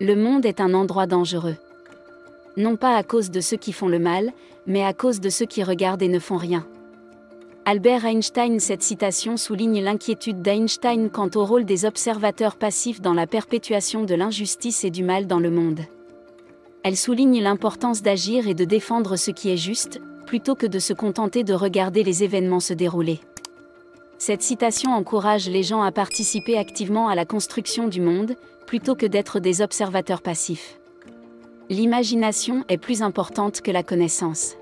Le monde est un endroit dangereux. Non pas à cause de ceux qui font le mal, mais à cause de ceux qui regardent et ne font rien. Albert Einstein. Cette citation souligne l'inquiétude d'Einstein quant au rôle des observateurs passifs dans la perpétuation de l'injustice et du mal dans le monde. Elle souligne l'importance d'agir et de défendre ce qui est juste, plutôt que de se contenter de regarder les événements se dérouler. Cette citation encourage les gens à participer activement à la construction du monde, plutôt que d'être des observateurs passifs. L'imagination est plus importante que la connaissance.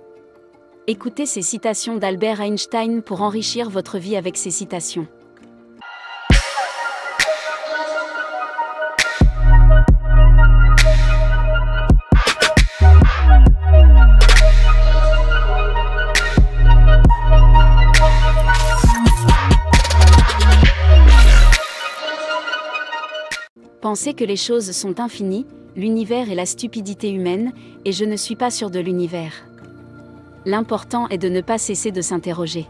Écoutez ces citations d'Albert Einstein pour enrichir votre vie avec ces citations. Pensez que les choses sont infinies, l'univers est la stupidité humaine, et je ne suis pas sûr de l'univers. L'important est de ne pas cesser de s'interroger.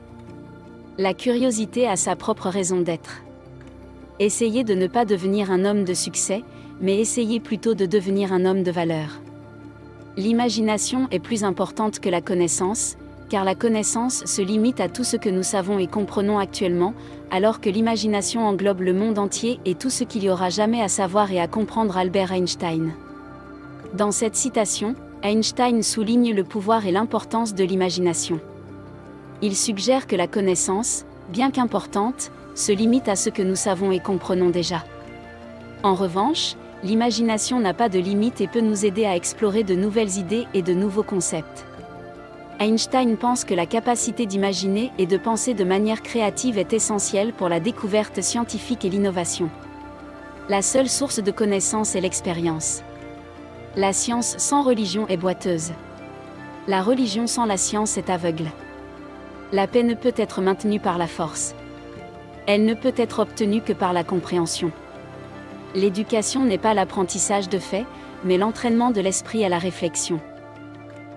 La curiosité a sa propre raison d'être. Essayez de ne pas devenir un homme de succès, mais essayez plutôt de devenir un homme de valeur. L'imagination est plus importante que la connaissance, car la connaissance se limite à tout ce que nous savons et comprenons actuellement, alors que l'imagination englobe le monde entier et tout ce qu'il y aura jamais à savoir et à comprendre. Albert Einstein. Dans cette citation, Einstein souligne le pouvoir et l'importance de l'imagination. Il suggère que la connaissance, bien qu'importante, se limite à ce que nous savons et comprenons déjà. En revanche, l'imagination n'a pas de limite et peut nous aider à explorer de nouvelles idées et de nouveaux concepts. Einstein pense que la capacité d'imaginer et de penser de manière créative est essentielle pour la découverte scientifique et l'innovation. La seule source de connaissance est l'expérience. La science sans religion est boiteuse. La religion sans la science est aveugle. La paix ne peut être maintenue par la force. Elle ne peut être obtenue que par la compréhension. L'éducation n'est pas l'apprentissage de faits, mais l'entraînement de l'esprit à la réflexion.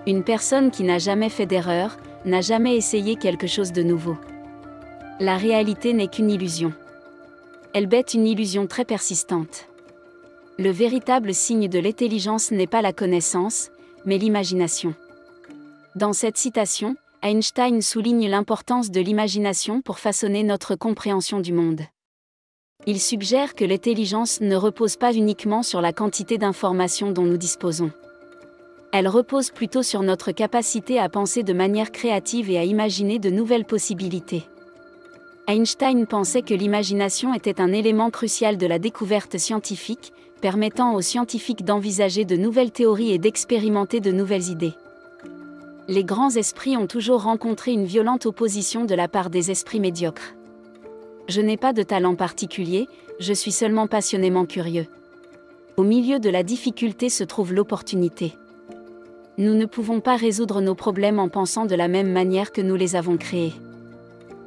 Une personne qui n'a jamais fait d'erreur, n'a jamais essayé quelque chose de nouveau. La réalité n'est qu'une illusion. Elle bête une illusion très persistante. Le véritable signe de l'intelligence n'est pas la connaissance, mais l'imagination. Dans cette citation, Einstein souligne l'importance de l'imagination pour façonner notre compréhension du monde. Il suggère que l'intelligence ne repose pas uniquement sur la quantité d'informations dont nous disposons. Elle repose plutôt sur notre capacité à penser de manière créative et à imaginer de nouvelles possibilités. Einstein pensait que l'imagination était un élément crucial de la découverte scientifique, permettant aux scientifiques d'envisager de nouvelles théories et d'expérimenter de nouvelles idées. Les grands esprits ont toujours rencontré une violente opposition de la part des esprits médiocres. Je n'ai pas de talent particulier, je suis seulement passionnément curieux. Au milieu de la difficulté se trouve l'opportunité. Nous ne pouvons pas résoudre nos problèmes en pensant de la même manière que nous les avons créés.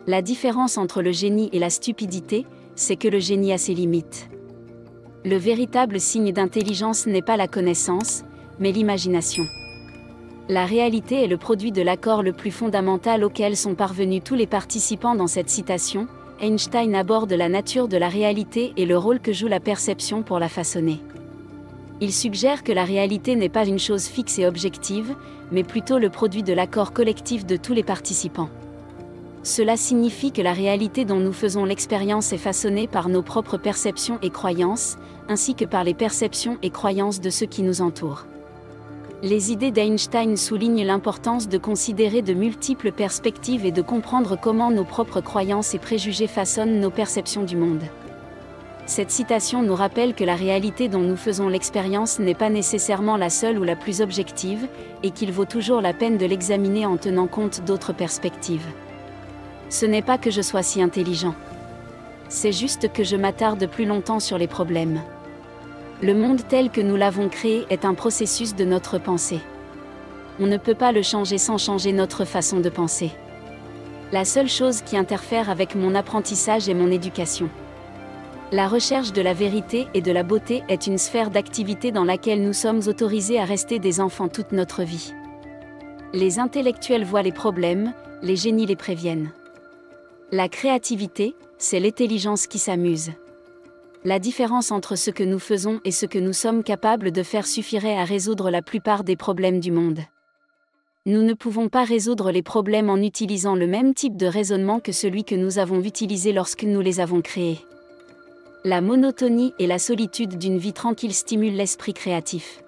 La différence entre le génie et la stupidité, c'est que le génie a ses limites. Le véritable signe d'intelligence n'est pas la connaissance, mais l'imagination. La réalité est le produit de l'accord le plus fondamental auquel sont parvenus tous les participants dans cette citation. Einstein aborde la nature de la réalité et le rôle que joue la perception pour la façonner. Il suggère que la réalité n'est pas une chose fixe et objective, mais plutôt le produit de l'accord collectif de tous les participants. Cela signifie que la réalité dont nous faisons l'expérience est façonnée par nos propres perceptions et croyances, ainsi que par les perceptions et croyances de ceux qui nous entourent. Les idées d'Einstein soulignent l'importance de considérer de multiples perspectives et de comprendre comment nos propres croyances et préjugés façonnent nos perceptions du monde. Cette citation nous rappelle que la réalité dont nous faisons l'expérience n'est pas nécessairement la seule ou la plus objective, et qu'il vaut toujours la peine de l'examiner en tenant compte d'autres perspectives. Ce n'est pas que je sois si intelligent. C'est juste que je m'attarde plus longtemps sur les problèmes. Le monde tel que nous l'avons créé est un processus de notre pensée. On ne peut pas le changer sans changer notre façon de penser. La seule chose qui interfère avec mon apprentissage est mon éducation. La recherche de la vérité et de la beauté est une sphère d'activité dans laquelle nous sommes autorisés à rester des enfants toute notre vie. Les intellectuels voient les problèmes, les génies les préviennent. La créativité, c'est l'intelligence qui s'amuse. La différence entre ce que nous faisons et ce que nous sommes capables de faire suffirait à résoudre la plupart des problèmes du monde. Nous ne pouvons pas résoudre les problèmes en utilisant le même type de raisonnement que celui que nous avons utilisé lorsque nous les avons créés. La monotonie et la solitude d'une vie tranquille stimulent l'esprit créatif.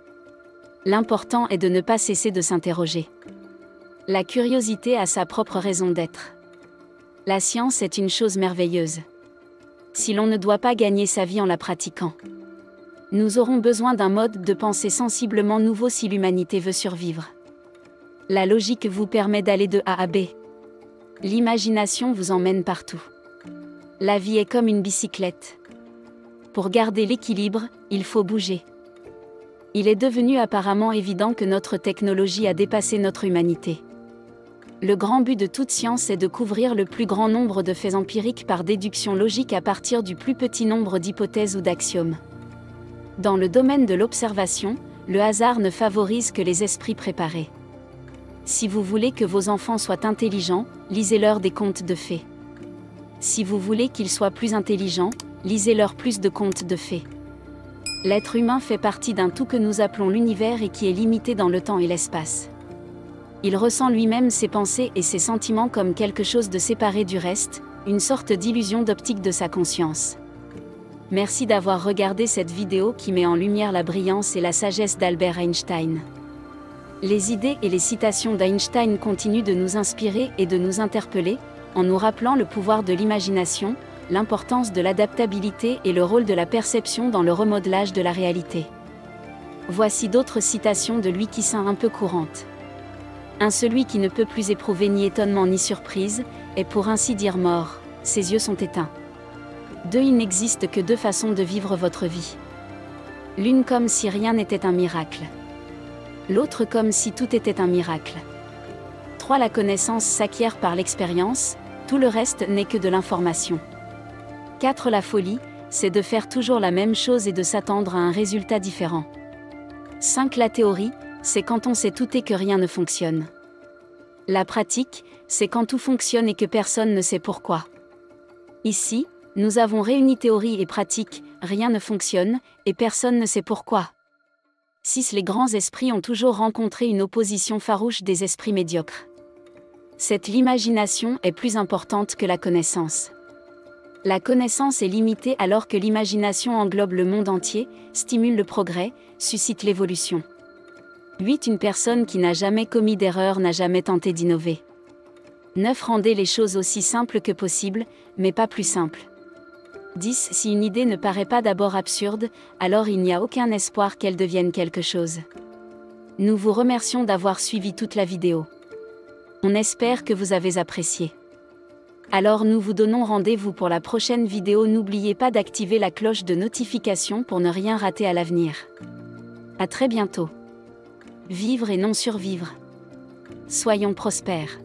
L'important est de ne pas cesser de s'interroger. La curiosité a sa propre raison d'être. La science est une chose merveilleuse. Si l'on ne doit pas gagner sa vie en la pratiquant, nous aurons besoin d'un mode de pensée sensiblement nouveau si l'humanité veut survivre. La logique vous permet d'aller de A à B. L'imagination vous emmène partout. La vie est comme une bicyclette. Pour garder l'équilibre, il faut bouger. Il est devenu apparemment évident que notre technologie a dépassé notre humanité. Le grand but de toute science est de couvrir le plus grand nombre de faits empiriques par déduction logique à partir du plus petit nombre d'hypothèses ou d'axiomes. Dans le domaine de l'observation, le hasard ne favorise que les esprits préparés. Si vous voulez que vos enfants soient intelligents, lisez-leur des contes de fées. Si vous voulez qu'ils soient plus intelligents, lisez-leur plus de contes de fées. L'être humain fait partie d'un tout que nous appelons l'univers et qui est limité dans le temps et l'espace. Il ressent lui-même ses pensées et ses sentiments comme quelque chose de séparé du reste, une sorte d'illusion d'optique de sa conscience. Merci d'avoir regardé cette vidéo qui met en lumière la brillance et la sagesse d'Albert Einstein. Les idées et les citations d'Einstein continuent de nous inspirer et de nous interpeller, en nous rappelant le pouvoir de l'imagination, l'importance de l'adaptabilité et le rôle de la perception dans le remodelage de la réalité. Voici d'autres citations de lui qui sont un peu courantes. Celui qui ne peut plus éprouver ni étonnement ni surprise, est pour ainsi dire mort, ses yeux sont éteints. 2. Il n'existe que deux façons de vivre votre vie. L'une comme si rien n'était un miracle. L'autre comme si tout était un miracle. 3. La connaissance s'acquiert par l'expérience, tout le reste n'est que de l'information. 4. La folie, c'est de faire toujours la même chose et de s'attendre à un résultat différent. 5. La théorie, c'est quand on sait tout et que rien ne fonctionne. La pratique, c'est quand tout fonctionne et que personne ne sait pourquoi. Ici, nous avons réuni théorie et pratique, rien ne fonctionne, et personne ne sait pourquoi. 6. Les grands esprits ont toujours rencontré une opposition farouche des esprits médiocres. 7. L'imagination est plus importante que la connaissance. La connaissance est limitée alors que l'imagination englobe le monde entier, stimule le progrès, suscite l'évolution. 8. Une personne qui n'a jamais commis d'erreur n'a jamais tenté d'innover. 9. Rendez les choses aussi simples que possible, mais pas plus simples. 10. Si une idée ne paraît pas d'abord absurde, alors il n'y a aucun espoir qu'elle devienne quelque chose. Nous vous remercions d'avoir suivi toute la vidéo. On espère que vous avez apprécié. Alors nous vous donnons rendez-vous pour la prochaine vidéo. N'oubliez pas d'activer la cloche de notification pour ne rien rater à l'avenir. À très bientôt. Vivre et non survivre. Soyons prospères.